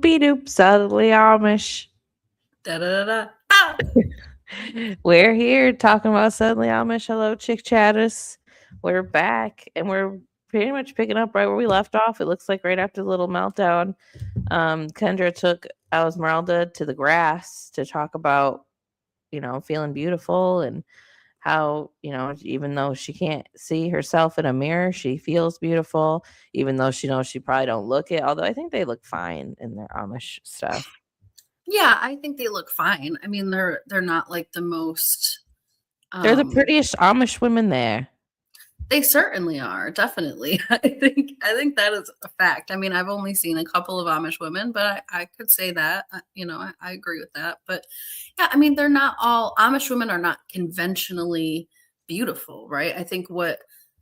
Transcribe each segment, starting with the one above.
Whoopie-doop, Suddenly Amish. Da-da-da-da. Ah! We're here talking about Suddenly Amish. Hello, Chick Chattis. We're back, and we're pretty much picking up right where we left off. It looks like right after the little meltdown, Kendra took Esmeralda to the grass to talk about, feeling beautiful and how, even though she can't see herself in a mirror, she feels beautiful, even though she knows she probably don't look it. Although I think they look fine in their Amish stuff. Yeah, I think they look fine. I mean, they're not like the most. They're the prettiest Amish women there. They certainly are, definitely. I think that is a fact. I mean, I've only seen a couple of Amish women, but I could say that. I agree with that. But yeah, I mean, they're not all Amish women are not conventionally beautiful, right? I think what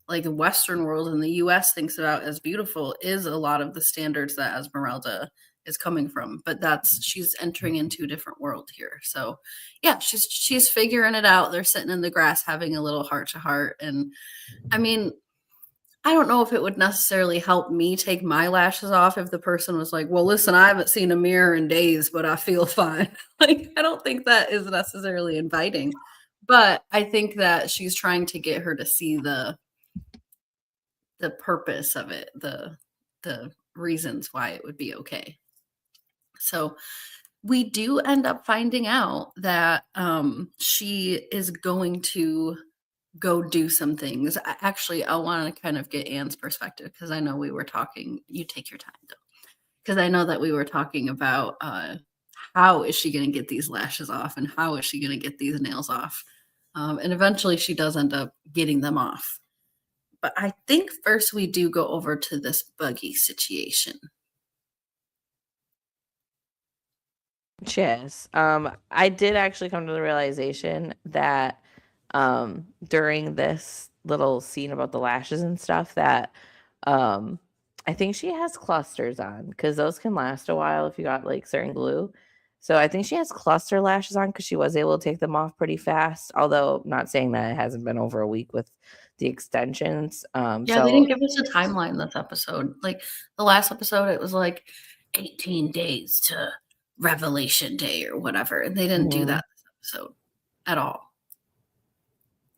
like the Western world and the US thinks about as beautiful is a lot of the standards that Esmeralda is coming from, but she's entering into a different world here. So yeah, she's figuring it out. They're sitting in the grass having a little heart to heart. And I mean, I don't know if it would necessarily help me take my lashes off if the person was like, well, listen, I haven't seen a mirror in days, but I feel fine. Like, I don't think that is necessarily inviting, but I think that she's trying to get her to see the purpose of it, the reasons why it would be okay. So we do end up finding out that she is going to go do some things. Actually, I want to kind of get Anne's perspective because I know we were talking. You take your time though, because I know that we were talking about how is she going to get these lashes off and how is she going to get these nails off. And eventually she does end up getting them off. But I think first we do go over to this buggy situation. Yes. I did actually come to the realization that during this little scene about the lashes and stuff that I think she has clusters on because those can last a while if you got like certain glue. So I think she has cluster lashes on because she was able to take them off pretty fast. Although not saying that it hasn't been over a week with the extensions. Yeah, they didn't give us a timeline this episode. Like the last episode, it was like 18 days to Revelation Day or whatever, and they didn't do that this episode at all.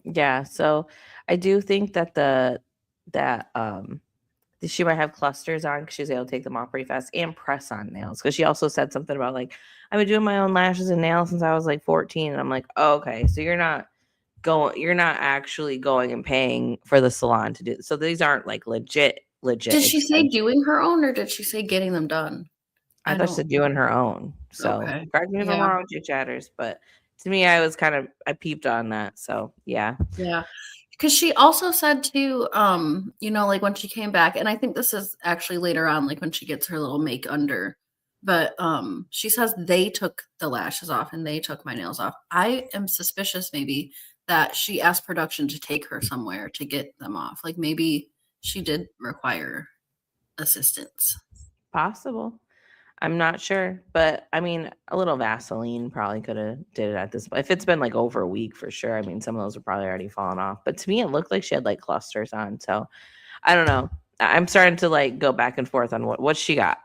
Yeah, so I do think that she might have clusters on because she's able to take them off pretty fast and press on nails. Because she also said something about like I've been doing my own lashes and nails since I was like 14, and I'm like, oh, okay, so you're not actually going and paying for the salon to do this. So these aren't like legit. Did she say doing her own or did she say getting them done? I thought she said doing her own. So correct me if I'm wrong, Chick Chatters, but to me, I peeped on that. So yeah. Yeah. Because she also said to, like when she came back, and I think this is actually later on, like when she gets her little makeunder, but she says they took the lashes off and they took my nails off. I am suspicious maybe that she asked production to take her somewhere to get them off. Like maybe she did require assistance. Possible. I'm not sure, but I mean, a little Vaseline probably could have did it at this point. If it's been like over a week for sure, I mean, some of those are probably already fallen off. But to me, it looked like she had like clusters on. So I don't know. I'm starting to like go back and forth on what she got.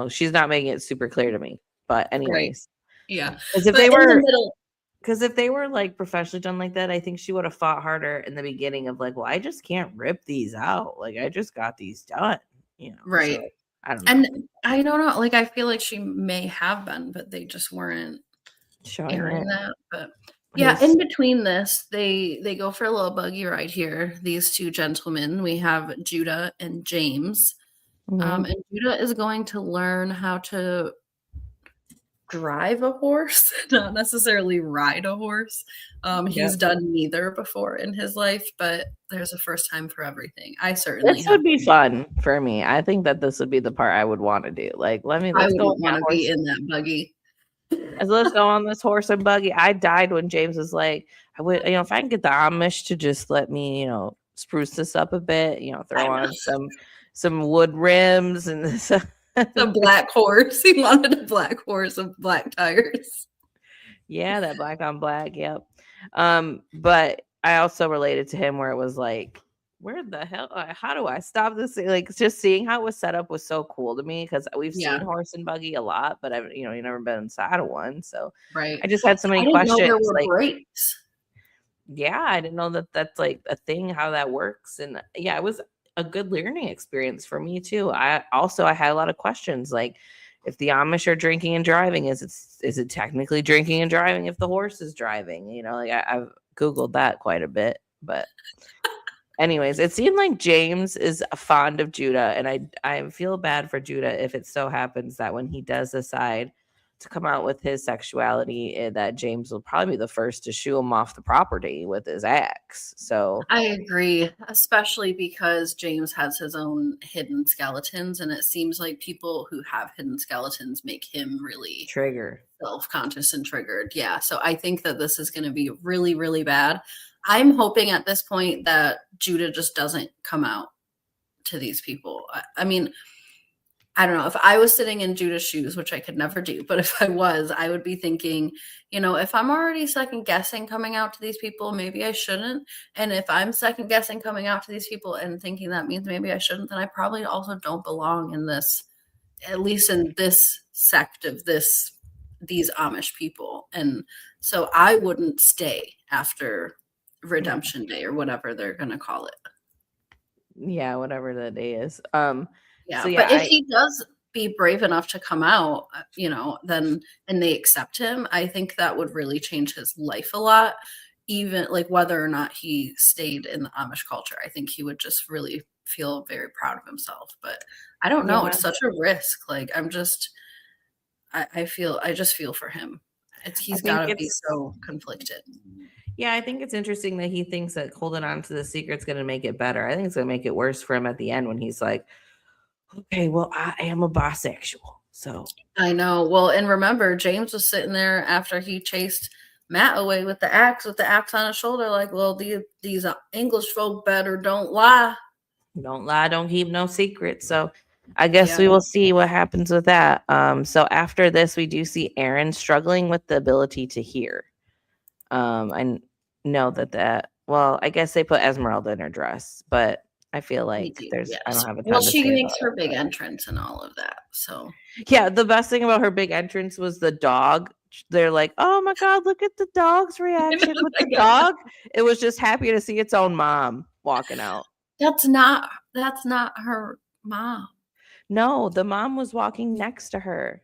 She's not making it super clear to me. But anyways, right. Yeah. Because if they were like professionally done like that, I think she would have fought harder in the beginning of like, well, I just can't rip these out. Like I just got these done. Right. So, I don't know. And I don't know. Like I feel like she may have been, but they just weren't showing that. But yeah, in between this, they go for a little buggy ride here. These two gentlemen, we have Judah and James. And Judah is going to learn how to drive a horse, not necessarily ride a horse. He's done neither before in his life, but there's a first time for everything. I certainly would be fun for me. I think that this would be the part I would want to do. Like, let's go want to be in that buggy. Let's go on this horse and buggy. I died when James was like, I would, if I can get the Amish to just let me, spruce this up a bit, throw on some wood rims and the black horse. He wanted a black horse with black tires. Yeah, that black on black. Yep. But I also related to him where it was like, where the hell? How do I stop this? Like, just seeing how it was set up was so cool to me because we've Yeah, seen horse and buggy a lot, but I've you never been inside of one. So right. I just had so I many didn't know there questions. were Like, breaks. yeah, I didn't know that that's like a thing, how that works. And yeah, it was a good learning experience for me too. I had a lot of questions like if the Amish are drinking and driving, is it technically drinking and driving if the horse is driving? Like I've Googled that quite a bit. But anyways, it seemed like James is fond of Judah, and I feel bad for Judah if it so happens that when he does decide to come out with his sexuality, that James will probably be the first to shoo him off the property with his axe. So I agree, especially because James has his own hidden skeletons, and it seems like people who have hidden skeletons make him really trigger. self-conscious and triggered. Yeah, so I think that this is going to be really, really bad. I'm hoping at this point that Judah just doesn't come out to these people. I mean, I don't know. If I was sitting in Judah's shoes, which I could never do, but if I was, I would be thinking, if I'm already second guessing coming out to these people, maybe I shouldn't. And if I'm second guessing coming out to these people and thinking that means maybe I shouldn't, then I probably also don't belong in this, at least in this sect of these Amish people. And so I wouldn't stay after Redemption Day or whatever they're going to call it. Yeah, whatever the day is. Yeah, So yeah, but if he does be brave enough to come out, then and they accept him, I think that would really change his life a lot. Even like whether or not he stayed in the Amish culture, I think he would just really feel very proud of himself. But I don't know; yeah, it's such a risk. Like I just feel for him. I He's think got to be it's so conflicted. yeah, I think it's interesting that he thinks that holding on to the secret's going to make it better. I think it's going to make it worse for him at the end when he's like, okay, well, I am a bisexual. So I know. Well, and remember, James was sitting there after he chased Matt away with the axe on his shoulder, like, well, these English folk better don't lie. don't lie, don't keep no secrets. So I guess Yeah, we will see what happens with that. So after this, we do see Aaron struggling with the ability to hear. I know that well, I guess they put Esmeralda in her dress, but I feel we like do. I Yes. don't have a Well, ton to she say makes about her it. big entrance and all of that. So Yeah, the best thing about her big entrance was the dog. They're like, "Oh my god, look at the dog's reaction with the dog." It was just happy to see its own mom walking out. that's not her mom. No, the mom was walking next to her.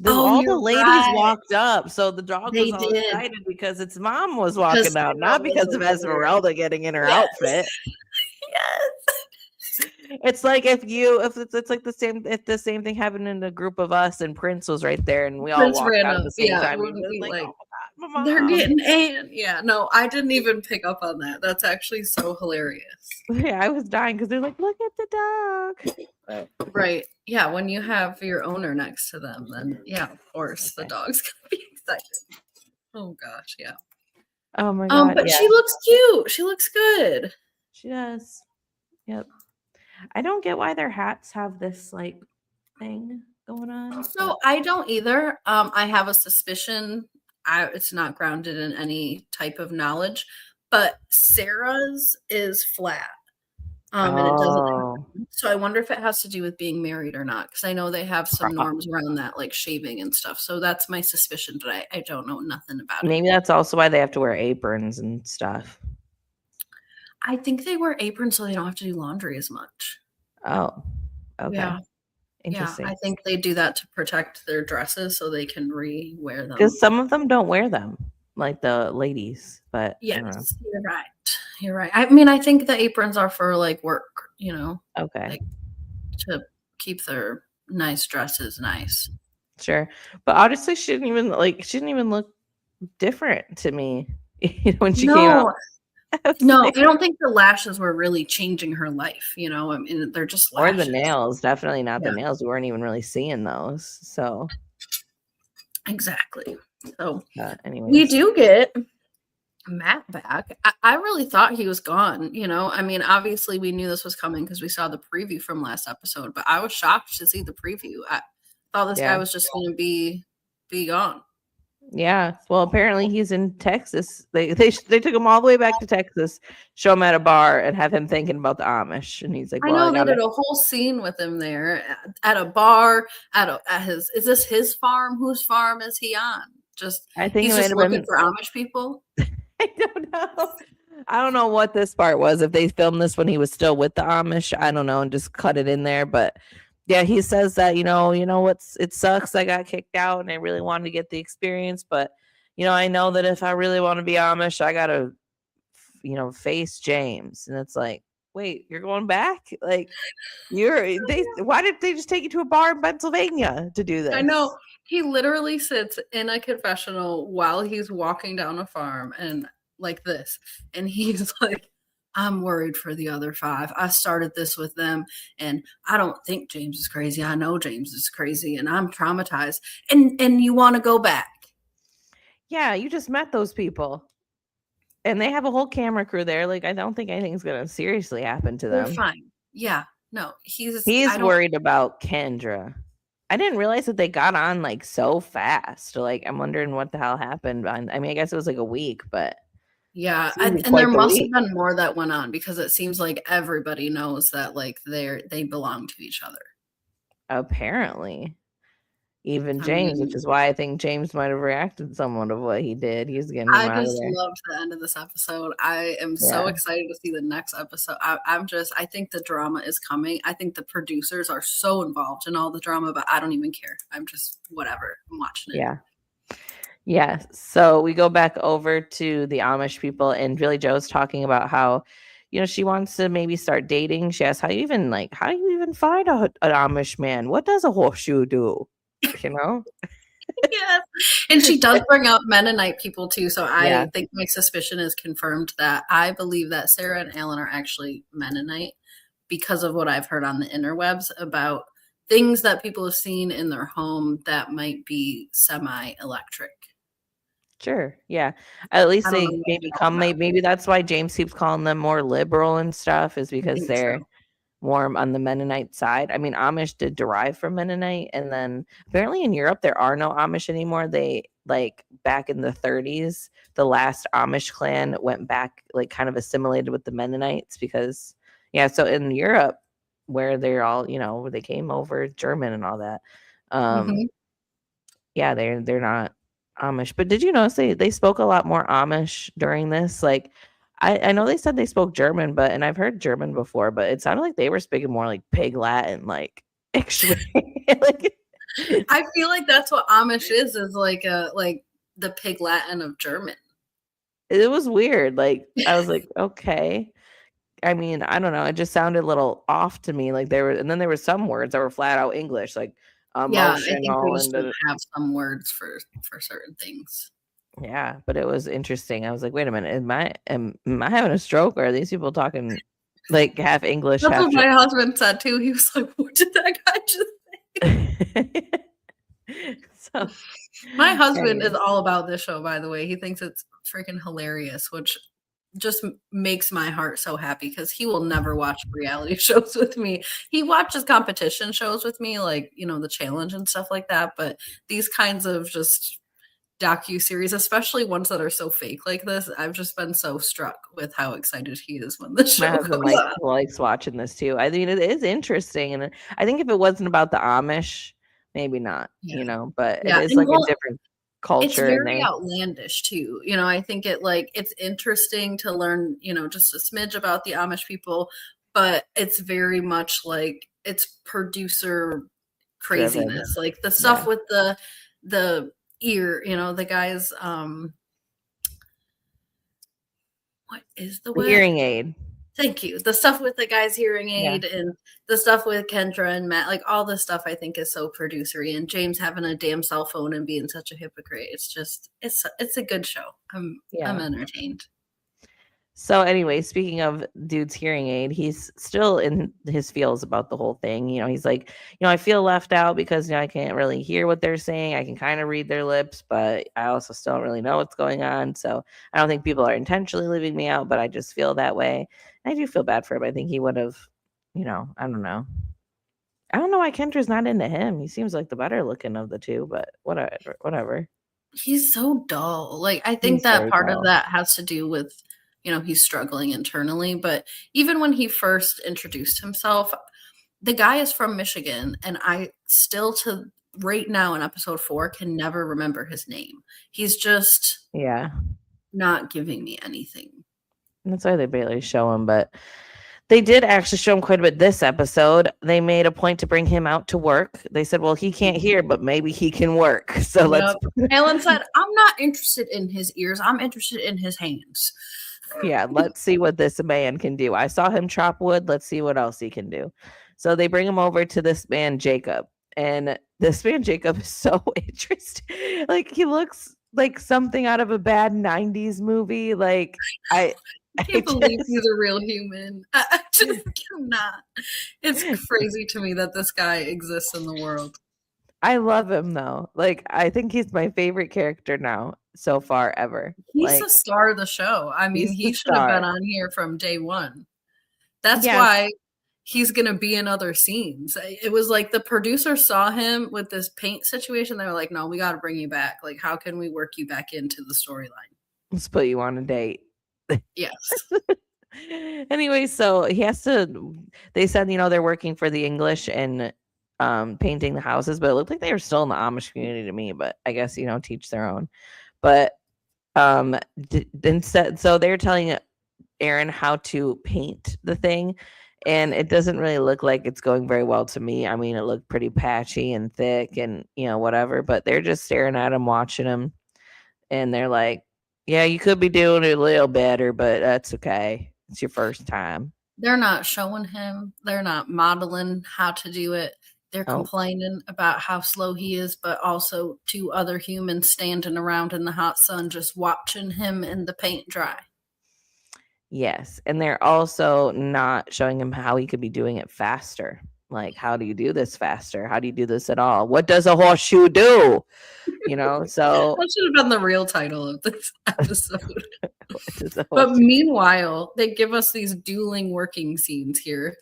Oh, All the you're ladies right. walked up, so the dog They was all did excited because its mom was because walking out, Sarah not because of was over there. Esmeralda getting in her Yes. outfit. Yes. It's like if it's like the same thing happened in a group of us and Prince was right there and we all Prince walked ran out at up. the same Yeah, time. We wouldn't was be like, like, "Oh my god, my they're mom!" getting Anne. Yeah, no, I didn't even pick up on that. That's actually so hilarious. Yeah, I was dying because they're like, "Look at the dog." Right. Yeah, when you have your owner next to them, then yeah, of course the Okay. dog's gonna be excited. Oh gosh, yeah. Oh my god, But yeah, she looks cute. She looks good. she does. Yep. I don't get why their hats have this like thing going on. So I don't either. I have a suspicion. It's not grounded in any type of knowledge, but Sarah's is flat. And it doesn't. Oh, So I wonder if it has to do with being married or not, because I know they have some norms around that, like shaving and stuff. So that's my suspicion, but I don't know nothing about it. maybe that's also why they have to wear aprons and stuff. I think they wear aprons so they don't have to do laundry as much. Oh, okay. Yeah. Interesting. I think they do that to protect their dresses so they can re-wear them. Because some of them don't wear them, like the ladies. But Yes, you're right. You're right. I mean, I think the aprons are for like work, okay, like to keep their nice dresses nice. sure. But honestly, she didn't even look different to me when she came out. No, I don't think the lashes were really changing her life. I mean, they're just Or lashes. the nails, definitely not the Yeah. nails. We weren't even really seeing those. So Exactly. So we anyways, do get Matt back. I really thought he was gone. I mean, obviously we knew this was coming because we saw the preview from last episode, but I was shocked to see the preview. I thought this guy was just going to be gone. Yeah. Well, apparently he's in Texas. They took him all the way back to Texas, show him at a bar, and have him thinking about the Amish. And he's like, I "Well, I know they gotta." did a whole scene with him there at a bar at his is this his farm? Whose farm is he on? Just I think it he's might just have looking been. for Amish people. I don't know. I don't know what this part was. If they filmed this when he was still with the Amish, I don't know, and just cut it in there. But yeah, he says that what's it sucks. I got kicked out, and I really wanted to get the experience, but I know that if I really want to be Amish, I gotta face James. And it's like, wait, you're going back? Like why did they just take you to a bar in Pennsylvania to do I this? know. He literally sits in a confessional while he's walking down a farm and like this. And he's like, I'm worried for the other five. I started this with them and I don't think James is crazy. I know James is crazy and I'm traumatized. And you want to go back. Yeah, you just met those people. And they have a whole camera crew there. Like, I don't think anything's gonna seriously happen to They're them. fine. Yeah. No, I He's don't worried about Kendra. I didn't realize that they got on like so fast. Like, I'm wondering what the hell happened. I mean, I guess it was like a week, but yeah, seemed like and there quite the must have week. been more that went on because it seems like everybody knows that like they belong to each other. Apparently, even I James, which mean, is why I think James might have reacted somewhat of what he did. He's getting him I out of just there. loved the end of this episode. I am so Yeah, excited to see the next episode. I think the drama is coming. I think the producers are so involved in all the drama, but I don't even care. I'm just whatever. I'm watching it. yeah. Yeah. So we go back over to the Amish people, and Billy Joe's talking about how, she wants to maybe start dating. She asks, how do you even find an Amish man? What does a horseshoe do? You know? Yes. And she does bring up Mennonite people too. So Yeah, I think my suspicion is confirmed that I believe that Sarah and Alan are actually Mennonite because of what I've heard on the interwebs about things that people have seen in their home that might be semi electric. sure. Yeah. At least I don't know they much maybe about come. that. Maybe that's why James keeps calling them more liberal and stuff, is I because think so. they're more on the Mennonite side. I mean, Amish did derive from Mennonite, and then apparently in Europe there are no Amish anymore. They like back in the 30s, the last Amish clan went back, like kind of assimilated with the Mennonites because yeah, so in Europe where they're all, where they came over German and all that. Um Hmm. yeah, they're not Amish. But did you notice they spoke a lot more Amish during this? Like I know they said they spoke German, and I've heard German before, but it sounded like they were speaking more like pig Latin, like extreme. Like I feel like that's what Amish is like a like the pig Latin of German. it was weird. Like I was like, okay. I mean, I don't know. It just sounded a little off to me. Like and then there were some words that were flat out English, like Yeah, I think they emotional just and didn't have some words for certain things. yeah, but it was interesting. I was like, wait a minute, am I having a stroke or are these people talking like half English, That's half what my husband said too. He was like, "What did that guy just?" So My husband is anyways, all about this show, by the way. He thinks it's freaking hilarious, which just makes my heart so happy because he will never watch reality shows with me. He watches competition shows with me, like, the challenge and stuff like that. But these kinds of just docu-series, especially ones that are so fake like this, I've just been so struck with how excited he is when the my show husband goes on. likes watching this too. I mean, it is interesting, and I think if it wasn't about the Amish, maybe not, Yeah. but it Yeah. is And like a well, different it's culture, and very they outlandish too. I think it's interesting to learn, just a smidge about the Amish people, but it's very much like it's producer driven. craziness. Like the Yeah, stuff with the ear, the guys what is the the word? hearing aid. Thank you. The stuff with the guy's hearing Yeah, aid and the stuff with Kendra and Matt, like all this stuff I think is so producery and James having a damn cell phone and being such a hypocrite. It's just it's a good show. I'm yeah. entertained. So anyway, speaking of dude's hearing aid, he's still in his feels about the whole thing. He's like, I feel left out because I can't really hear what they're saying. I can kind of read their lips, but I also still don't really know what's going on. So I don't think people are intentionally leaving me out, but I just feel that way. And I do feel bad for him. I think he would have, I don't know. I don't know why Kendra's not into him. He seems like the better looking of the two, but whatever. Whatever. he's so dull. Like, I think He's that very part of dull. that has to do with, he's struggling internally. But even when he first introduced himself, the guy is from Michigan, and I still to right now in episode 4 can never remember his name. He's just Yeah. not giving me anything. That's why they barely show him, but they did actually show him quite a bit this episode. They made a point to bring him out to work. They said, well, he can't hear, but maybe he can work. So let's. Helen said, I'm not interested in his ears. I'm interested in his hands. Yeah, let's see what this man can do. I saw him chop wood. Let's see what else he can do. So they bring him over to this man, Jacob. And this man, Jacob, is so interesting. Like, he looks like something out of a bad 90s movie. Like, I can't believe he's a real human. I just cannot. It's crazy to me that this guy exists in the world. I love him though. Like, I think he's my favorite character now so far ever. He's like, the star of the show. I mean, he should have been on here from day one. That's why he's going to be in other scenes. It was like the producer saw him with this paint situation. They were like, no, we got to bring you back. Like, how can we work you back into the storyline? Let's put you on a date. Yes. Anyway, so he has to, they said, they're working for the English and painting the houses, but it looked like they were still in the Amish community to me, but I guess, teach their own. But instead, so they're telling Aaron how to paint the thing, and it doesn't really look like it's going very well to me. I mean, it looked pretty patchy and thick and, whatever, but they're just staring at him, watching him, and they're like, yeah, you could be doing it a little better, but that's okay. It's your first time. They're not showing him. They're not modeling how to do it. They're complaining about how slow he is, but also 2 other humans standing around in the hot sun just watching him in the paint dry. Yes, and they're also not showing him how he could be doing it faster. Like, how do you do this faster? How do you do this at all? What does a horseshoe do? So that should have been the real title of this episode. But meanwhile, they give us these dueling working scenes here.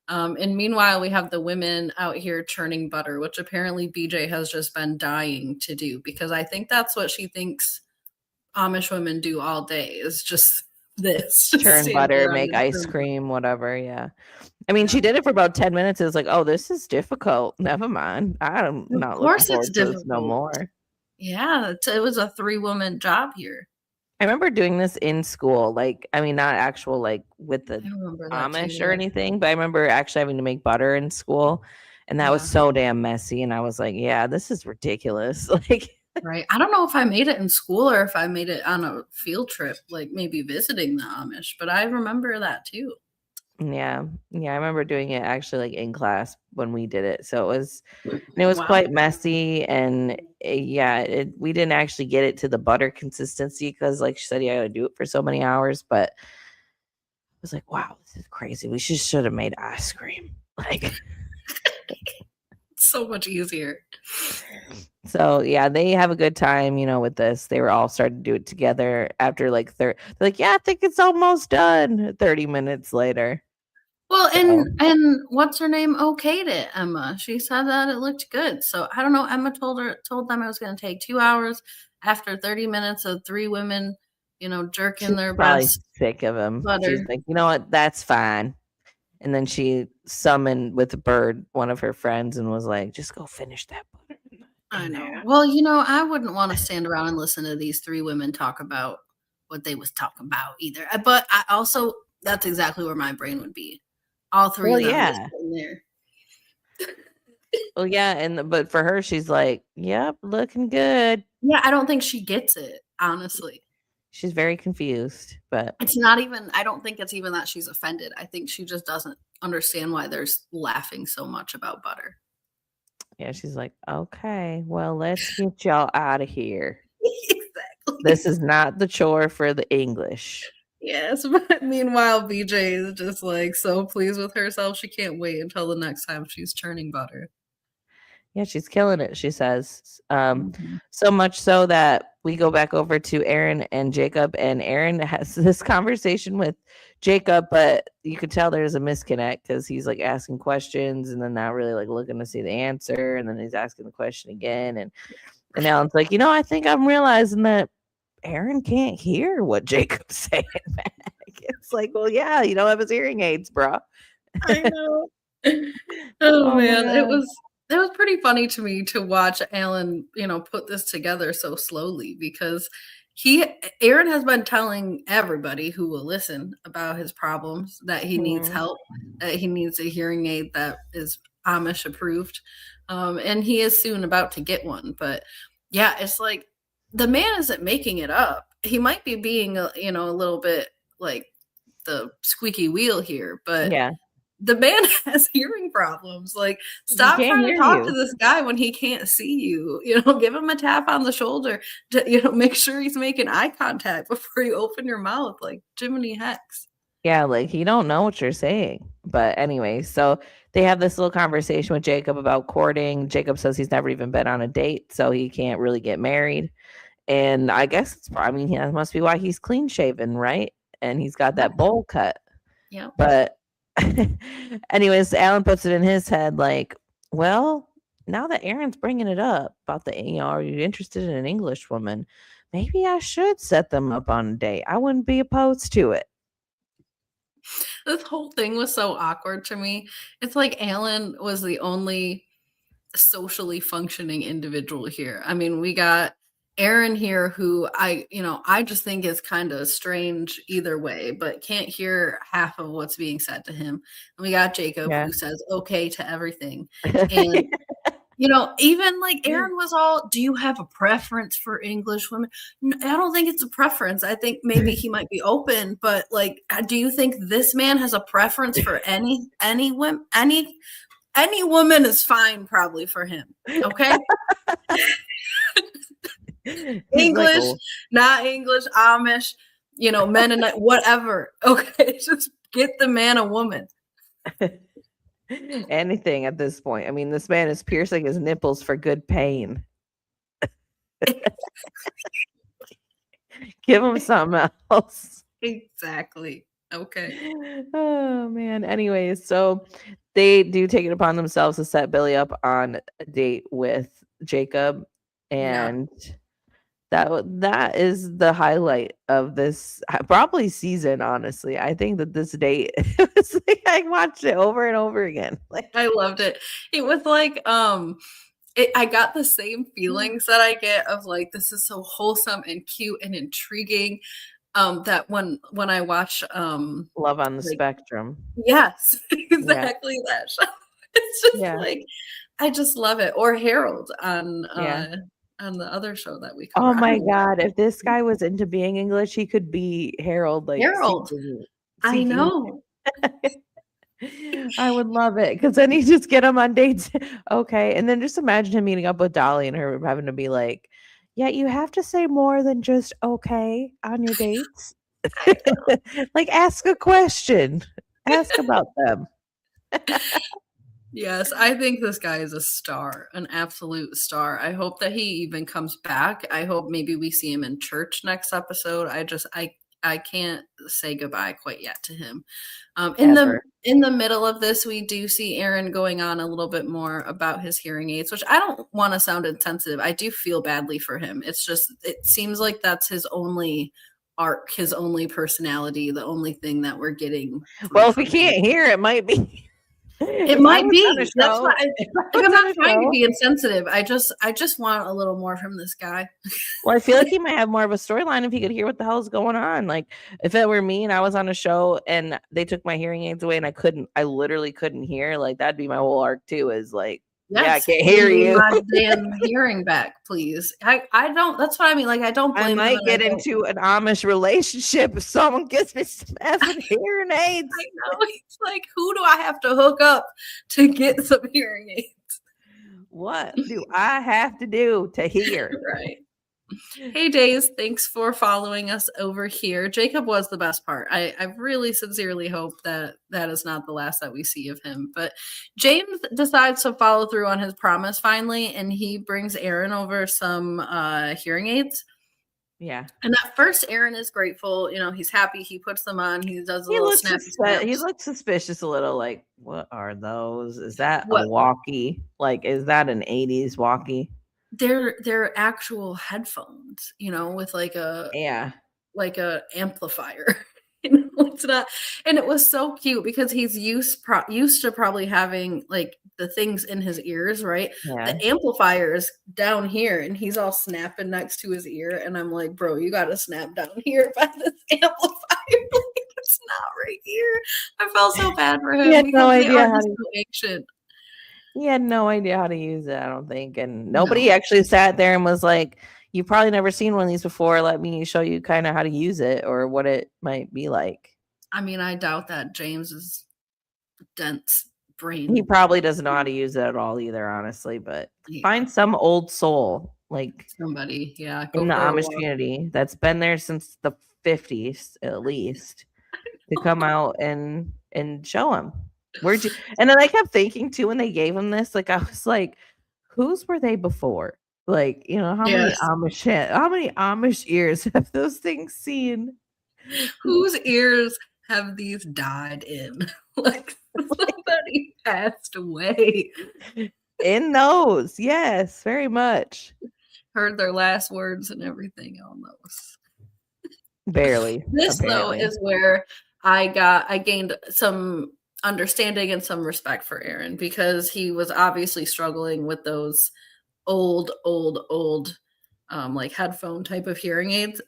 And meanwhile, we have the women out here churning butter, which apparently BJ has just been dying to do, because I think that's what she thinks Amish women do all day, is just this. Churn butter, make ice cream, whatever. Yeah. I mean, she did it for about 10 minutes. It was like, oh, this is difficult. Never mind. I'm not looking forward to this no more. Yeah, it was a 3-woman job here. I remember doing this in school. Like, I mean, not actual, like, with the Amish or anything, but I remember actually having to make butter in school. And that was so damn messy. And I was like, yeah, this is ridiculous. Like, right. I don't know if I made it in school or if I made it on a field trip, like maybe visiting the Amish, but I remember that too. Yeah. I remember doing it actually like in class when we did it. So it was quite messy, and we didn't actually get it to the butter consistency because, like she said, you got to do it for so many hours. But I was like, wow, this is crazy. We should have made ice cream. Like, so much easier. So yeah, they have a good time, with this. They were all starting to do it together after like they're like, yeah, I think it's almost done. 30 minutes later. Well, and what's her name okayed it, Emma. She said that it looked good. So I don't know. Emma told them it was going to take 2 hours after 30 minutes of 3 women, jerking their best. Sick of him. Butter. She's like, you know what? That's fine. And then she summoned with Bird, one of her friends, and was like, just go finish that butter. I know. Well, I wouldn't want to stand around and listen to these 3 women talk about what they was talking about either. But I also, that's exactly where my brain would be. All 3 of them in there. Well, yeah, but for her, she's like, yep, looking good. Yeah, I don't think she gets it, honestly. She's very confused, but it's not even, I don't think it's even that she's offended. I think she just doesn't understand why they're laughing so much about butter. Yeah, she's like, okay, well, let's get y'all out of here. Exactly. This is not the chore for the English. Yes, but meanwhile, BJ is just like so pleased with herself. She can't wait until the next time she's churning butter. Yeah, she's killing it, she says. So much so that we go back over to Aaron and Jacob, and Aaron has this conversation with Jacob, but you could tell there's a misconnect because he's like asking questions and then not really like looking to see the answer, and then he's asking the question again, and And Alan's like, I think I'm realizing that Aaron can't hear what Jacob's saying back. It's like, well, yeah, you don't have his hearing aids, bro. I know. Oh Oh my man, it God. was pretty funny to me to watch Alan, put this together so slowly because Aaron has been telling everybody who will listen about his problems that he needs help, that he needs a hearing aid that is Amish approved. And he is soon about to get one. But yeah, it's like the man isn't making it up. He might be being a little bit like the squeaky wheel here, but Yeah. the man has hearing problems. Like, He stop can't trying to hear talk to you. this guy when he can't see you. Give him a tap on the shoulder to, make sure he's making eye contact before you open your mouth. Like, Jiminy Hex. Yeah, like he don't know what you're saying. But anyway, so they have this little conversation with Jacob about courting. Jacob says he's never even been on a date, so he can't really get married. And I guess that must be why he's clean shaven, right? And he's got that bowl cut. Yeah. But anyways, Alan puts it in his head like, well, now that Aaron's bringing it up about are you interested in an English woman? Maybe I should set them up on a date. I wouldn't be opposed to it. This whole thing was so awkward to me. It's like Alan was the only socially functioning individual here. I mean, we got Aaron here who I just think is kind of strange either way, but can't hear half of what's being said to him. And we got Jacob who says okay to everything. And even like Aaron was all, do you have a preference for English women? I don't think it's a preference. I think maybe he might be open, but like, do you think this man has a preference for any women? Any woman is fine probably for him. Okay. English, like, not English, Amish, Mennonite, whatever. Okay. Just get the man a woman. Anything at this point. I mean, this man is piercing his nipples for good pain. Give him something else. Exactly. Okay. Oh man. Anyways, so they do take it upon themselves to set Billy up on a date with Jacob, and that is the highlight of this probably season. Honestly, I think that this date was like, I watched it over and over again. Like, I loved it. It was like I got the same feelings that I get of like, this is so wholesome and cute and intriguing. That when I watch Love on the Spectrum. Yes, exactly that show. It's just like, I just love it. Or Harold on the other show that we cover. Oh my God. If this guy was into being English, he could be Harold. Like Harold. I know. I would love it because then he just get him on dates. Okay. And then just imagine him meeting up with Dolly and her having to be like, yeah, you have to say more than just okay on your dates. Like, ask a question. Ask about them. Yes, I think this guy is a star, an absolute star. I hope that he even comes back. I hope maybe we see him in church next episode. I can't say goodbye quite yet to him. In the middle of this, we do see Aaron going on a little bit more about his hearing aids, which I don't want to sound insensitive. I do feel badly for him. It's just, it seems like that's his only arc, his only personality, the only thing that we're getting. Well, if we can't hear, it might be. It might be. That's why I'm not trying to be insensitive. I just want a little more from this guy. Well, I feel like he might have more of a storyline if he could hear what the hell is going on. Like, if it were me and I was on a show and they took my hearing aids away and I literally couldn't hear, like, that'd be my whole arc too, is like, yes, yeah, I can't hear you. My damn hearing back, please. I don't, that's what I mean. Like, I don't blame I might get into an Amish relationship if someone gets me some effing hearing aids. I know. It's like, who do I have to hook up to get some hearing aids? What do I have to do to hear? Right. Hey Days, thanks for following us over here. Jacob was the best part. I really sincerely hope that is not the last that we see of him. But James decides to follow through on his promise finally, and he brings Aaron over some hearing aids. Yeah. And at first, Aaron is grateful. He's happy. He puts them on. He does a little snap. He looks suspicious a little, like, what are those? Is that a walkie? Like, is that an 80s walkie? they're actual headphones, with like a Yeah. amplifier. It's not, and it was so cute because he's used to probably having like the things in his ears, right? Yeah. The amplifier is down here, and he's all snapping next to his ear, and I'm like, bro, you got to snap down here by this amplifier. Like, it's not right here. I felt so bad for He him had no because they idea are how just to so ancient. he had no idea how to use it, I don't think. And nobody No, actually sat there and was like, you've probably never seen one of these before. Let me show you kind of how to use it or what it might be like. I mean, I doubt that James's dense brain. He probably doesn't know how to use it at all either, honestly. But Yeah, find some old soul, like somebody, yeah, go in the for a Amish walk. community that's been there since the 50s at least, to come out and show him. Where'd you and then I kept thinking too when they gave him this, like I was like, whose were they before? Like, Yes. How many Amish ears have those things seen? Whose ears have these died in? Like somebody passed away. In those, yes, very much. Heard their last words and everything on those. Barely, This though apparently. is where I gained some understanding and some respect for Aaron because he was obviously struggling with those old like headphone type of hearing aids.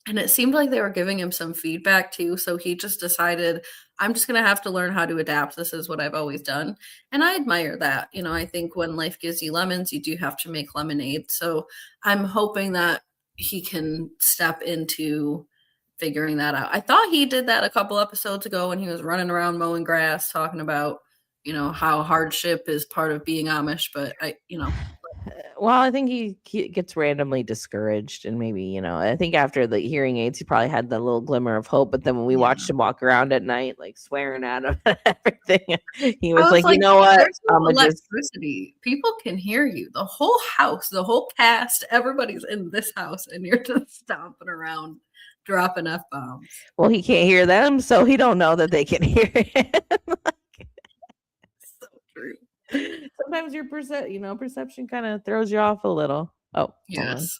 And it seemed like they were giving him some feedback too. So he just decided, I'm just going to have to learn how to adapt. This is what I've always done. And I admire that. I think when life gives you lemons, you do have to make lemonade. So I'm hoping that he can step into figuring that out. I thought he did that a couple episodes ago when he was running around mowing grass, talking about, how hardship is part of being Amish. But Well, I think he gets randomly discouraged, and maybe I think after the hearing aids, he probably had that little glimmer of hope. But then when we yeah. watched him walk around at night, like swearing at him and everything, he I was was like, like, you know what, there's no I'm gonna just electricity. People can hear you. The whole house, the whole cast, everybody's in this house, and you're just stomping around, dropping F bombs. well, he can't hear them, so he don't know that they can hear it. So true. Sometimes your perception kind of throws you off a little. Oh, Yes.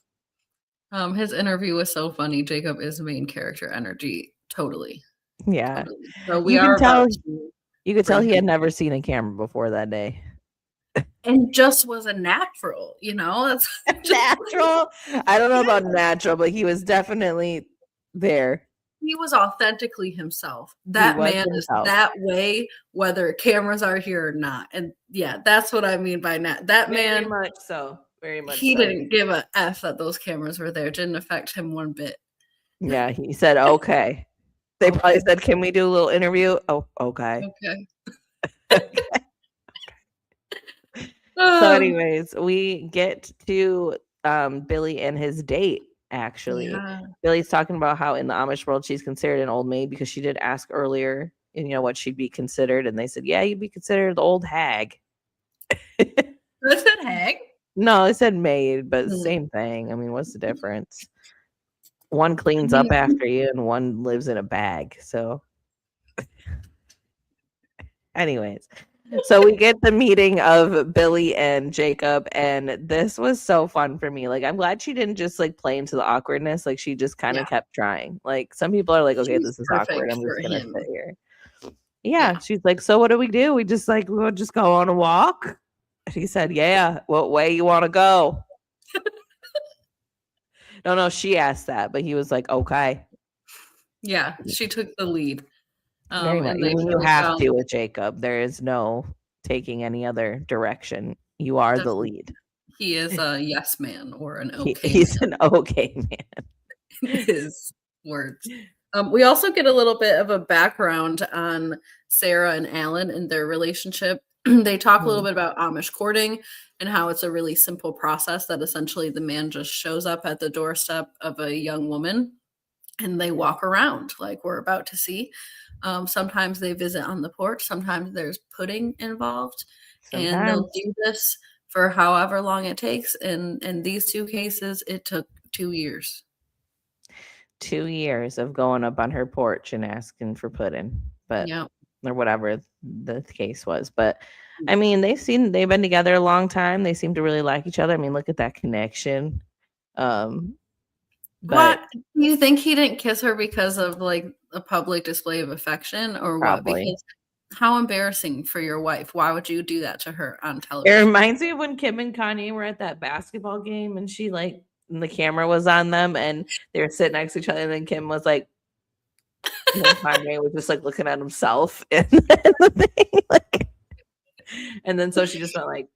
His interview was so funny. Jacob is main character energy. Totally. yeah. Totally. So we You are can about tell. to You could tell bring he him had never seen a camera before that day. and just was a natural, That's just Natural. I don't know about natural, but he was definitely there. he was authentically himself. He That was man is himself. that way, whether cameras are here or not. And yeah, that's what I mean by that. That Very man, much so. Very much he so. didn't give a F that those cameras were there. It didn't affect him one bit. Yeah, he said, okay. They probably said, can we do a little interview? Oh, okay. Okay. So, anyways, we get to Billy and his date, actually. Yeah. Billy's talking about how in the Amish world she's considered an old maid because she did ask earlier, what she'd be considered. And they said, yeah, you'd be considered the old hag. Was it hag? No, they said maid, but Mm. same thing. I mean, what's the difference? One cleans up after you and one lives in a bag. So, anyways, so we get the meeting of Billy and Jacob, and this was so fun for me. Like, I'm glad she didn't just like play into the awkwardness. Like, she just kind of kept trying. Like, some people are like, okay, She's this is awkward. perfect I'm for just gonna him. sit here. Yeah, she's like, so what do? We just like we'll just go on a walk. He said, yeah. What way you want to go? No, she asked that, but he was like, okay. Yeah, she took the lead. Very much. And they You really have found to with Jacob. There is no taking any other direction. You are the definitely. lead. He is a yes man or an okay He's man. an okay man. His words. We also get a little bit of a background on Sarah and Alan and their relationship. They talk a little bit about Amish courting and how it's a really simple process that essentially the man just shows up at the doorstep of a young woman and they walk around like we're about to see. Sometimes they visit on the porch. Sometimes there's pudding involved. And they'll do this for however long it takes. And in these two cases, it took 2 years. 2 years of going up on her porch and asking for pudding, but or whatever the case was. But I mean, they've been together a long time. They seem to really like each other. I mean, look at that connection. But What, do you think he didn't kiss her because of like a public display of affection or what? probably. Because how embarrassing for your wife. Why would you do that to her on It television? reminds me of when Kim and Kanye were at that basketball game and she like and the camera was on them and they were sitting next to each other and then Kim was like and then Kanye was just like looking at himself and the thing, like, and then so she just went like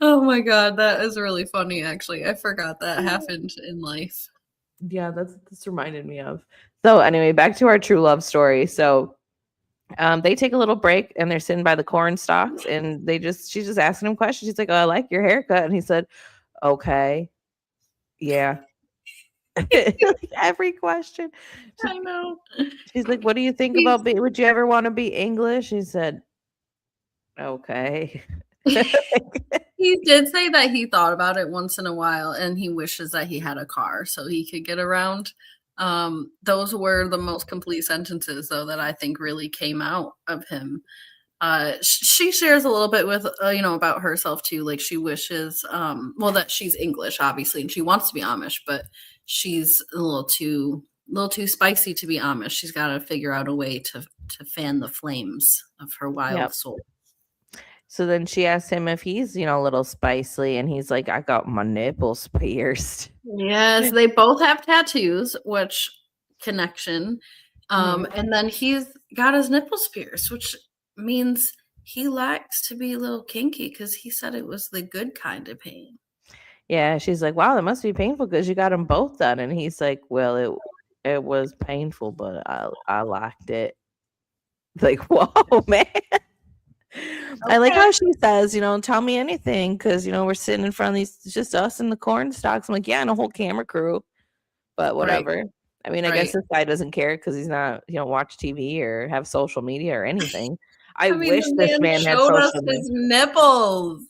Oh my god, that is really funny actually. I forgot that happened in life. yeah, this reminded me of. So anyway, back to our true love story. So they take a little break and they're sitting by the corn stalks and she's just asking him questions. She's like, "Oh, I like your haircut." And he said, "Okay. Yeah." Every question. I know. She's like, "What do you think about would you ever want to be English?" He said, "Okay." He did say that he thought about it once in a while and he wishes that he had a car so he could get around. Those were the most complete sentences, though, that I think really came out of him. She shares a little bit with, about herself too. Like she wishes, that she's English, obviously, and she wants to be Amish, but she's a little too spicy to be Amish. She's got to figure out a way to fan the flames of her wild soul. So then she asked him if he's, a little spicy, and he's like, "I got my nipples pierced." Yes, they both have tattoos, which connection. And then he's got his nipples pierced, which means he likes to be a little kinky because he said it was the good kind of pain. Yeah, she's like, "Wow, that must be painful because you got them both done." And he's like, "Well, it was painful, but I liked it." Like, whoa, man. I like how she says, "Tell me anything," because we're sitting in front of these, just us and the corn stalks. I'm like, yeah, and a whole camera crew, but whatever. Right. I mean, I guess this guy doesn't care because he's not, watch TV or have social media or anything. I wish the this man had showed us social his media. nipples.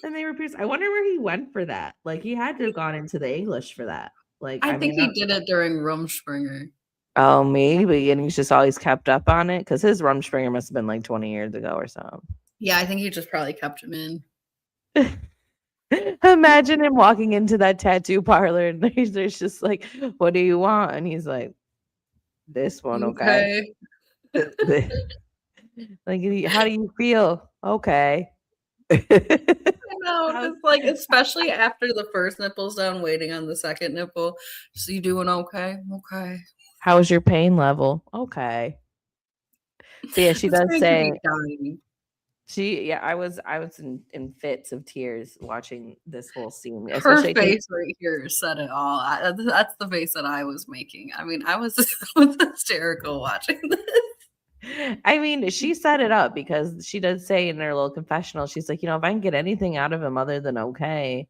And they were pierced. I wonder where he went for that. Like, he had to have gone into the English for that. Like, I think he did it during Rumspringa. Oh, maybe, and he's just always kept up on it because his Rumspringa must have been like 20 years ago or something. Yeah, I think he just probably kept him in. Imagine him walking into that tattoo parlor and there's just like, "What do you want?" And he's like, "This one, okay." Like, "How do you feel?" "Okay." I know, just like, especially after the first nipple's done, waiting on the second nipple. So you doing okay? Okay. "How's your pain level?" "Okay." So yeah, she does say I was in fits of tears watching this whole scene. Her face right here said it all. That's the face that I was making. I mean, I was hysterical watching this. I mean, she set it up because she does say in her little confessional, she's like, if I can get anything out of him other than okay,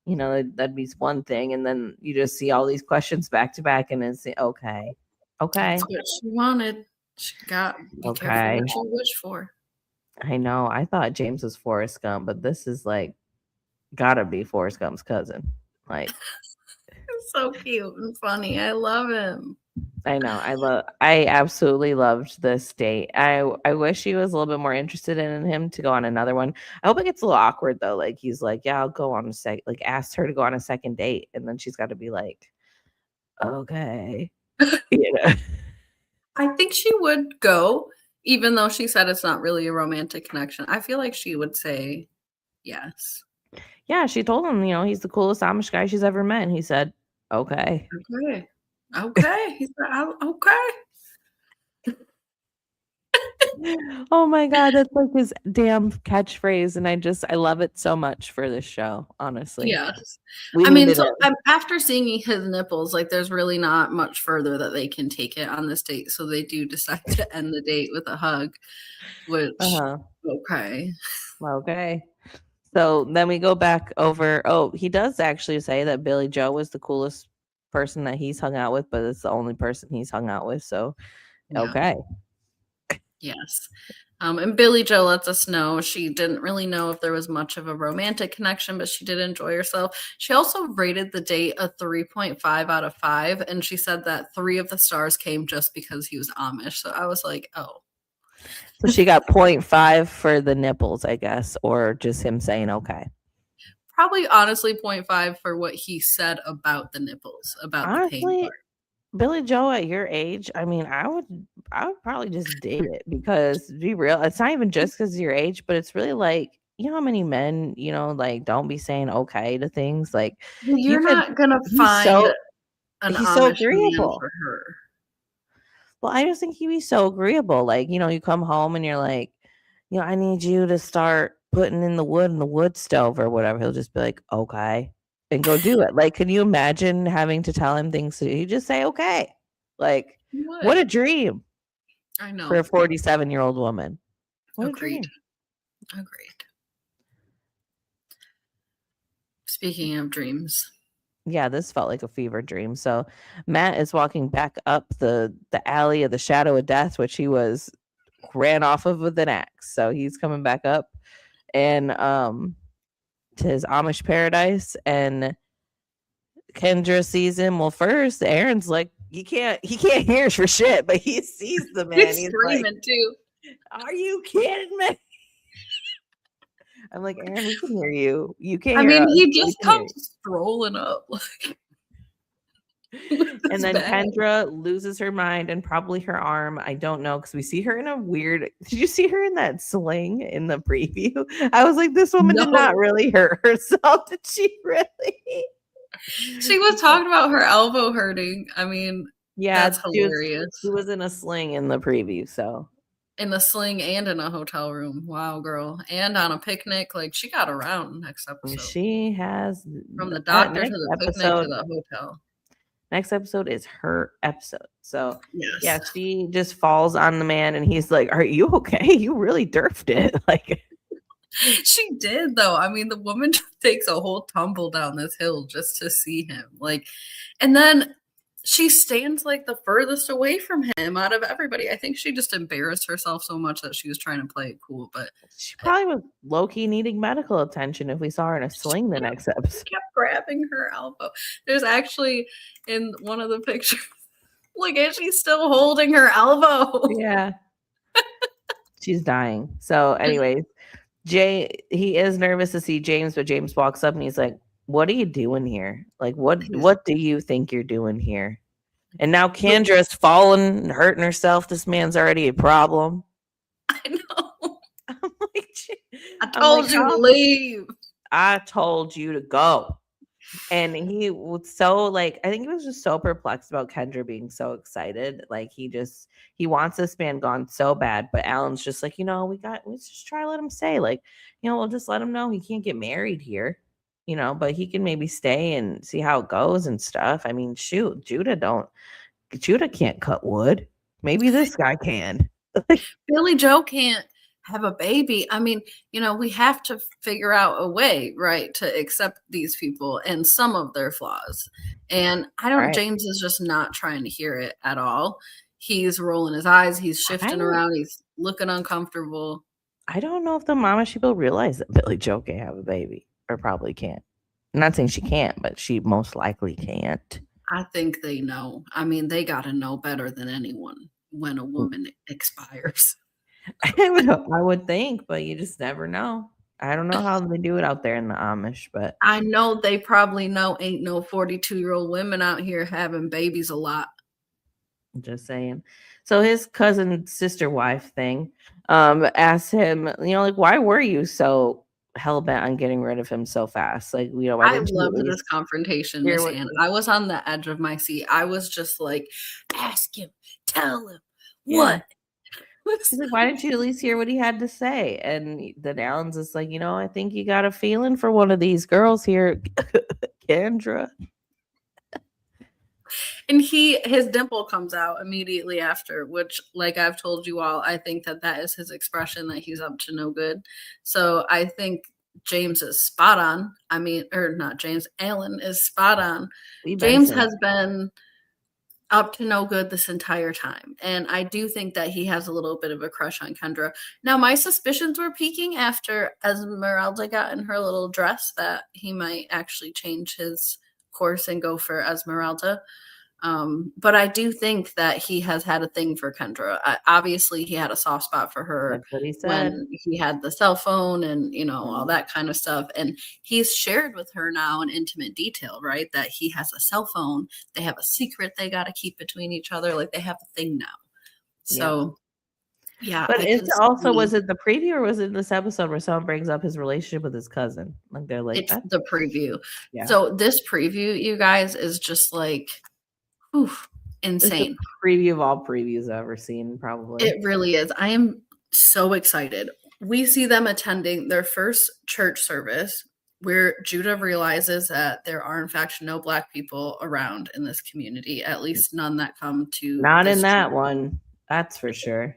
that'd be one thing. And then you just see all these questions back to back and it's okay. That's what she wanted. She got be careful what you wish for. I know. I thought James was Forrest Gump, but this is like gotta be Forrest Gump's cousin. Like, so cute and funny. I love him. I know. I absolutely loved this date. I wish he was a little bit more interested in him to go on another one. I hope it gets a little awkward though. Like he's like, "Yeah, I'll go on a like asked her to go on a second date, and then she's got to be like, "Okay." I think she would go, even though she said it's not really a romantic connection. I feel like she would say yes. Yeah, she told him, he's the coolest Amish guy she's ever met. And he said, "Okay." Okay. He said, "Okay." Oh my God, that's like his damn catchphrase. And I love it so much for this show, honestly. Yes. I mean, so after seeing his nipples, like there's really not much further that they can take it on this date. So they do decide to end the date with a hug, which, okay. Okay. So then we go back over. Oh, he does actually say that Billy Joe was the coolest person that he's hung out with, but it's the only person he's hung out with. So, okay. Yes. And Billy Joe lets us know she didn't really know if there was much of a romantic connection, but she did enjoy herself. She also rated the date a 3.5 out of 5, and she said that 3 of the stars came just because he was Amish. So I was like, oh. So she got 0.5 for the nipples, I guess, or just him saying okay. Probably honestly 0.5 for what he said about the nipples, about the pain Honestly, part. Billy Joe at your age, I mean, I would probably just date it because to be real, it's not even just because of your age, but it's really like, you know how many men, like don't be saying okay to things. Like Well, you you're could not gonna he's find so an he's so Amish man agreeable. for her. Well, I just think he'd be so agreeable. Like, you come home and you're like, I need you to start putting in the wood in the wood stove or whatever. He'll just be like, okay, and go do it. Like, can you imagine having to tell him things? He just say, okay. Like, You what would. a dream I for a know. 47-year-old woman. What a Agreed. dream. Agreed. Speaking of dreams. Yeah, this felt like a fever dream. So Matt is walking back up the alley of the shadow of death, which he was ran off of with an axe. So he's coming back up and to his Amish paradise, and Kendra sees him. Well, first Aaron's like, he can't hear for shit, but he sees the man. He's He's like, screaming too. are you kidding me? I'm like, Aaron, we can hear you. You can't I hear mean, us, he but we just can hear comes strolling up with you. And his then bag. Kendra loses her mind and probably her arm. I don't know, because we see her in a weird. Did you see her in that sling in the preview? I was like, this woman did not No. really hurt herself. Did she really? She was talking about her elbow hurting. I mean, Yeah, that's she was hilarious. she was in a sling in the preview, so In a sling and in a hotel room. Wow, girl. And on a picnic. Like, she got around next episode. she has From the that doctor to the picnic to the hotel. next episode is her episode. So yeah, Yes. she just falls on the man and he's like, "Are you okay? You really derfed it." Like She did, though. I mean, the woman takes a whole tumble down this hill just to see him. Like, and then she stands like the furthest away from him out of everybody. I think she just embarrassed herself so much that she was trying to play it cool. But she probably was low-key needing medical attention if we saw her in a sling the next episode. kept grabbing her elbow. There's actually in one of the pictures, look at she's still holding her elbow. Yeah. She's dying. So anyways, he is nervous to see James, but James walks up and he's like, "What are you doing here? Like, what do you think you're doing here?" And now Kendra's fallen and hurting herself. This man's already a problem. I know. I'm like, I told you to leave. I told you to go. And he was so like, I think he was just so perplexed about Kendra being so excited. Like he wants this man gone so bad. But Alan's just like, let's just try to let him stay. Like, we'll just let him know he can't get married here, but he can maybe stay and see how it goes and stuff. I mean, shoot, Judah can't cut wood. Maybe this guy can. Billy Joe can't have a baby. I mean, we have to figure out a way, right, to accept these people and some of their flaws. And James is just not trying to hear it at all. He's rolling his eyes. He's shifting around. He's looking uncomfortable. I don't know if the Amish people realize that Billy Joe can have a baby, or probably can't. I'm not saying she can't, but she most likely can't. I think they know. I mean, they got to know better than anyone when a woman expires. I would think, but you just never know. I don't know how they do it out there in the Amish, but I know they probably know ain't no 42-year-old women out here having babies a lot. I'm just saying. So his cousin sister wife thing asked him, like, why were you so hell bent on getting rid of him so fast? Like, why I didn't you loved this confrontation, Miss Ann. I was on the edge of my seat. I was just like, ask him, tell him what. She's like, why didn't you at least hear what he had to say? And then Alan's just like, I think you got a feeling for one of these girls here, Kendra. And his dimple comes out immediately after, which, like I've told you all, I think that is his expression that he's up to no good. So I think James is spot on. I mean, or not James, Alan is spot on. James has been up to no good this entire time. And I do think that he has a little bit of a crush on Kendra. Now, my suspicions were peaking after Esmeralda got in her little dress that he might actually change his course and go for Esmeralda. But I do think that he has had a thing for Kendra. Obviously, he had a soft spot for her That's what he said. when he had the cell phone and, you know, all that kind of stuff. And he's shared with her now in intimate detail, right? That he has a cell phone. They have a secret they got to keep between each other. Like they have a thing now. Yeah. So, yeah, But I it can also see was it the preview or was it in this episode where someone brings up his relationship with his cousin? Like they're like, it's that's the preview. yeah. So, this preview, you guys, is just like, oof, It's the insane. preview of all previews I've ever seen, probably. It really is. I am so excited. We see them attending their first church service where Judah realizes that there are, in fact, no Black people around in this community, at least none that come to Not in this that church. one. That's for sure.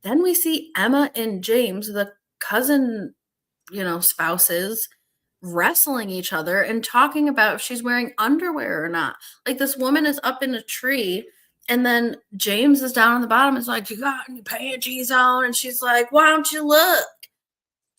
Then we see Emma and James, the cousin, spouses, wrestling each other and talking about if she's wearing underwear or not. Like this woman is up in a tree and then James is down on the bottom. It's like, you got any panties on? And she's like, why don't you look?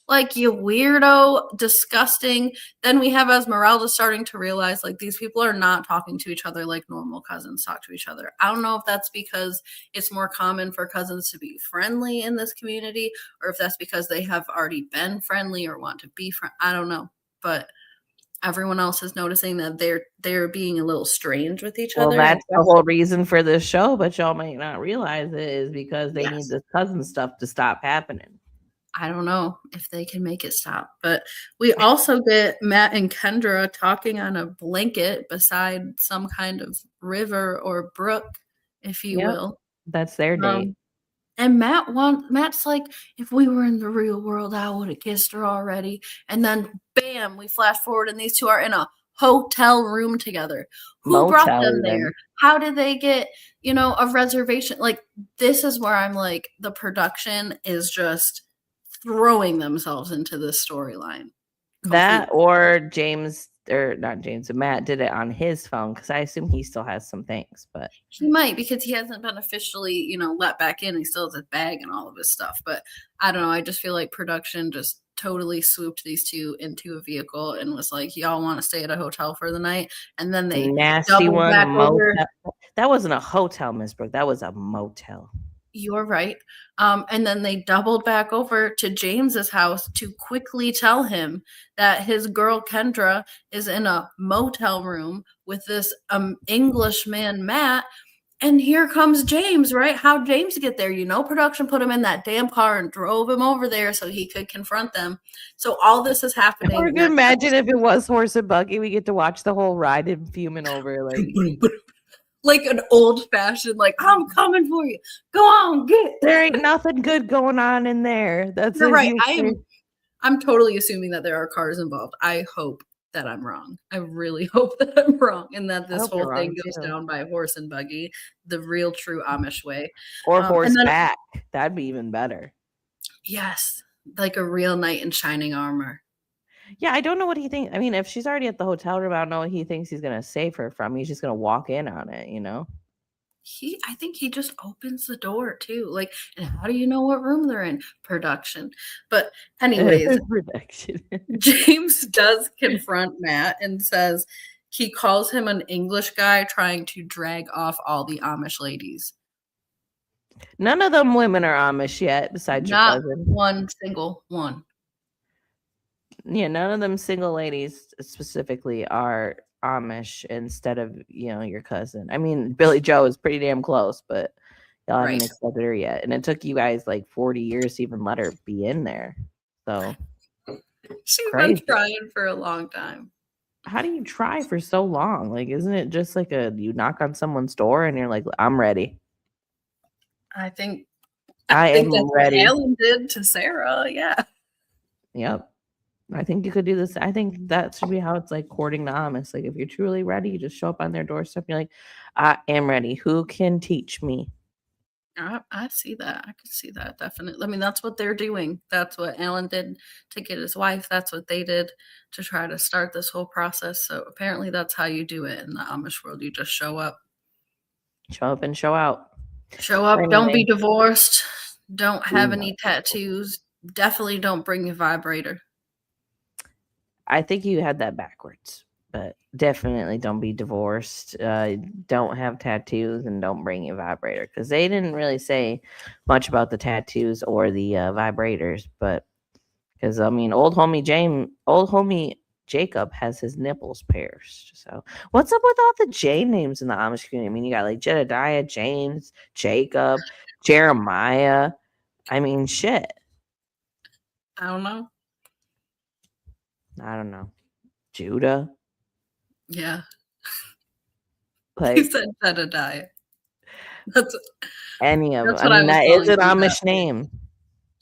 Like, you weirdo, disgusting. Then we have Esmeralda starting to realize like these people are not talking to each other like normal cousins talk to each other. I don't know if that's because it's more common for cousins to be friendly in this community or if that's because they have already been friendly or want to be friend. I don't know. But everyone else is noticing that they're being a little strange with each Well, other. And that's the whole reason for this show, but y'all might not realize it is because they need yes, this cousin stuff to stop happening. I don't know if they can make it stop. But we also get Matt and Kendra talking on a blanket beside some kind of river or brook, if you Yep. will. That's their date. And Matt's like, if we were in the real world, I would have kissed her already. And then bam, we flash forward and these two are in a hotel room together. Who brought Motel them even. there? How did they get, a reservation? Like, this is where I'm like, the production is just throwing themselves into this storyline. That or James, or not James, but Matt did it on his phone because I assume he still has some things, but he might because he hasn't been officially, let back in. He still has his bag and all of his stuff. But I don't know. I just feel like production just totally swooped these two into a vehicle and was like, y'all want to stay at a hotel for the night? And then they nasty one. back over. That wasn't a hotel, Miss Brooke. That was a motel. You're right. And then they doubled back over to James's house to quickly tell him that his girl Kendra is in a motel room with this English man, Matt. And here comes James, right? How'd James get there? Production put him in that damn car and drove him over there so he could confront them. So all this is happening. Or imagine if it was horse and buggy, we get to watch the whole ride and fuming over like an old-fashioned, like, I'm coming for you. Go on, get. There ain't nothing good going on in there. That's You're right. I'm totally assuming that there are cars involved. I hope that I'm wrong. I really hope that I'm wrong and that this whole thing goes down by horse and buggy, the real true Amish way. Or horseback. That'd be even better. Yes. Like a real knight in shining armor. Yeah, I don't know what he thinks. I mean, if she's already at the hotel room, I don't know what he thinks he's going to save her from. He's just going to walk in on it, I think he just opens the door too. Like, and how do you know what room they're in? Production. But anyways, production. James does confront Matt and says he calls him an English guy trying to drag off all the Amish ladies. None of them women are Amish yet, besides your cousin. Not one single one. Yeah, none of them single ladies specifically are Amish instead of, your cousin. I mean, Billy Joe is pretty damn close, but y'all haven't accepted her yet. And it took you guys like 40 years to even let her be in there. So she's been trying for a long time. How do you try for so long? Like, isn't it just like you knock on someone's door and you're like, I'm ready? I think am that's ready. What Alan did to Sarah. Yeah. Yep. I think you could do this. I think that should be how it's like courting the Amish. Like, if you're truly ready, you just show up on their doorstep. You're like, I am ready. Who can teach me? I see that. I could see that definitely. I mean, that's what they're doing. That's what Alan did to get his wife. That's what they did to try to start this whole process. So apparently, that's how you do it in the Amish world. You just show up. Show up and show out. Show up. Anyway, Don't be divorced. Don't have no. any tattoos. Definitely don't bring your vibrator. I think you had that backwards, but definitely don't be divorced. Don't have tattoos and don't bring your vibrator, because they didn't really say much about the tattoos or the vibrators. But because I mean, old homie Jacob has his nipples pierced. So what's up with all the J names in the Amish community? I mean, you got like Jedediah, James, Jacob, Jeremiah. I mean, shit. I don't know. I don't know. Judah. Yeah. Like, He said Jedediah. That's any of them. That's I what I mean, was that is calling an Judah. Amish name.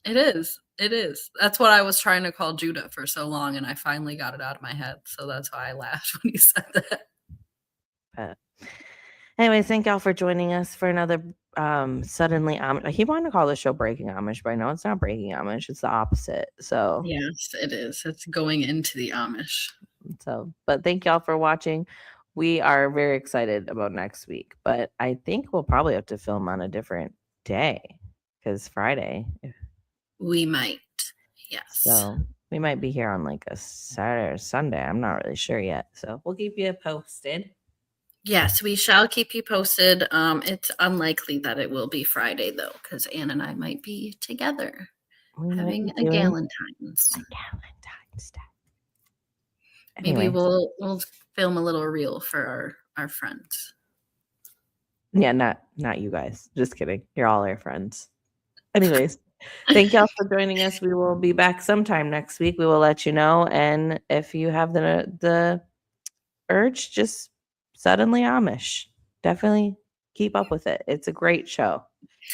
It is. It is. That's what I was trying to call Judah for so long, and I finally got it out of my head. So that's why I laughed when you said that. But anyways, thank y'all for joining us for another Suddenly Amish. I keep wanting to call the show Breaking Amish, but I know it's not Breaking Amish. It's the opposite. So Yes, it is. It's going into the Amish. But thank y'all for watching. We are very excited about next week, but I think we'll probably have to film on a different day because Friday. We might. Yes. So we might be here on like a Saturday or Sunday. I'm not really sure yet. So we'll keep you posted. Yes, we shall keep you posted. It's unlikely that it will be Friday though, because Anne and I might be together having a Galentine's. Day. Maybe we'll film a little reel for our friends. Yeah, not you guys. Just kidding. You're all our friends. Anyways, thank y'all for joining us. We will be back sometime next week. We will let you know. And if you have the urge, just Suddenly Amish. Definitely keep up with it. It's a great show.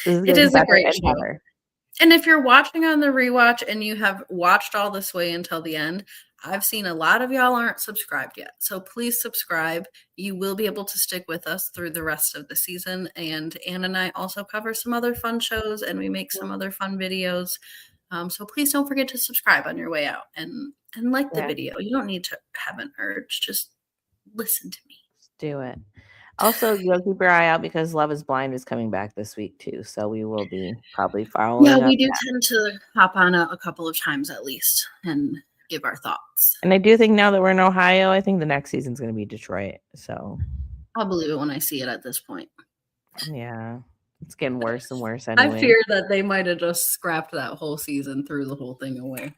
It is a great show. Better. And if you're watching on the rewatch and you have watched all this way until the end, I've seen a lot of y'all aren't subscribed yet. So please subscribe. You will be able to stick with us through the rest of the season. And Anne and I also cover some other fun shows and we make some other fun videos. So please don't forget to subscribe on your way out and like the video. You don't need to have an urge. Just listen to me. Just do it. Also, you'll keep your eye out because Love is Blind is coming back this week too. So we will be probably following. Yeah, we do tend to hop on a couple of times at least and give our thoughts. And I do think now that we're in Ohio, I think the next season's going to be Detroit. So I'll believe it when I see it at this point. Yeah, it's getting worse and worse anyway. I fear that they might have just scrapped that whole season, threw the whole thing away.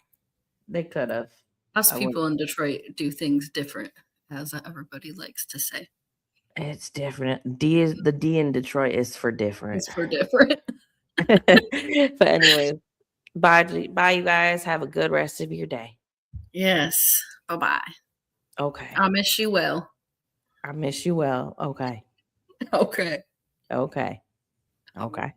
They could have. Us people in Detroit do things different, as everybody likes to say. It's different. The D in Detroit is for different. It's for different. But anyways, bye you guys. Have a good rest of your day. Yes. Bye-bye. Okay. I miss you well. I miss you well. Okay. Okay. Okay. Okay.